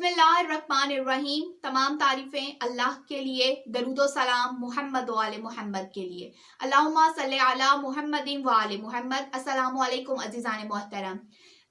बिस्मिल्लाहिर्रहमानिर्रहीम। तमाम तारीफ़ें अल्लाह के लिए, दरूद व सलाम मुहम्मद व आले मुहम्मद के लिए। अल्लाहुम्मा सल्ली अला मुहम्मदिन व आले मुहम्मद। अस्सलामु अलैकुम अज़ीज़ान मोहतरम।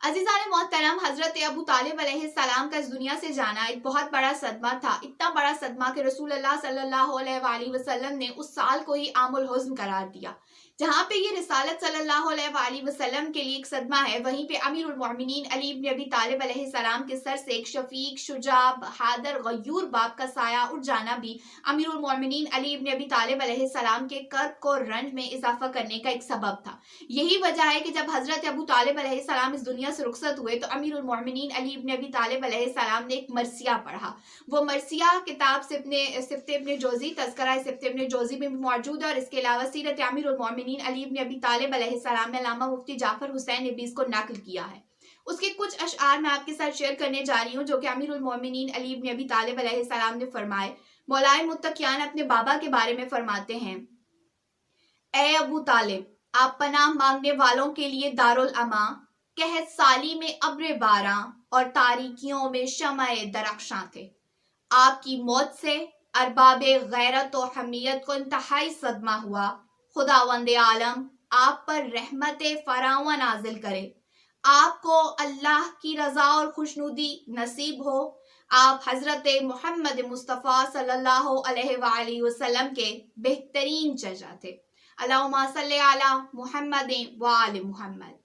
अज़ीज़ान मोहतरम, हज़रत अबू तालिब अलैहिस्सलाम का इस दुनिया से जाना एक बहुत बड़ा सदमा था। इतना बड़ा सदमा कि रसूलुल्लाह सल्लल्लाहु अलैहि वसल्लम ने उस साल को ही आमुल हुज़्न करार दिया। जहाँ पे ये रिसालत सल्लल्लाहु अलैहि वसल्लम के लिए एक सदमा है, वहीं पे अमीरुल मोमिनीन अली इब्न अबी तालिब अलैहिस्सलाम के सर से एक शफीक, शुजा, बहादुर, गयूर बाप का साया उठ जाना भी अमीरुल मोमिनीन अली इब्न अबी तालिब अलैहिस्सलाम के कर्ब को रंज में इजाफा करने का एक सबब था। यही वजह है कि जब हजरत अबू तालिब अलैहिस्सलाम इस दुनिया से रुखसत हुए तो अमीरुल मोमिनीन अली इब्न अबी तालिब अलैहिस्सलाम ने एक मरसिया पढ़ा। वो मरसिया किताब सिफ्त इब्न जोज़ी, तज़किरा सिफ्त इब्न जोज़ी में भी मौजूद है और इसके अलावा सीरत अमीरुल मोमिनीन अली इब्न अबी तालिब अलैहिस्सलाम ने अल्लामा मुफ्ती जाफर हुसैन ने भी इसको नकल किया है। उसके कुछ अशआर मैं आपके साथ शेयर करने जा रही हूँ जो कि अमीरुल मोमिनीन अली इब्न अबी तालिब अलैहिस्सलाम ने फरमाए। मौलाए मुत्तकियान अपने बाबा के बारे में फरमाते हैं, ए अबू तालिब, आप पनाह मांगने वालों के लिए दारुल अमा, कहत साली में अब्र बारां और तारीकियों में शमए दरख्शां थे। आपकी मौत से अरबाबे गैरत और हमीयत को इंतहाई सदमा हुआ। खुदावंदे आलम आप पर रहमत फरावा नाजिल करे, आपको अल्लाह की रजा और खुशनुदी नसीब हो। आप हजरत मोहम्मद मुस्तफ़ा सल्लल्लाहु अलैहि वसल्लम के बेहतरीन चचा थे। अल्लाहुम्मा सल्ली अला मुहम्मद व आले मुहम्मद।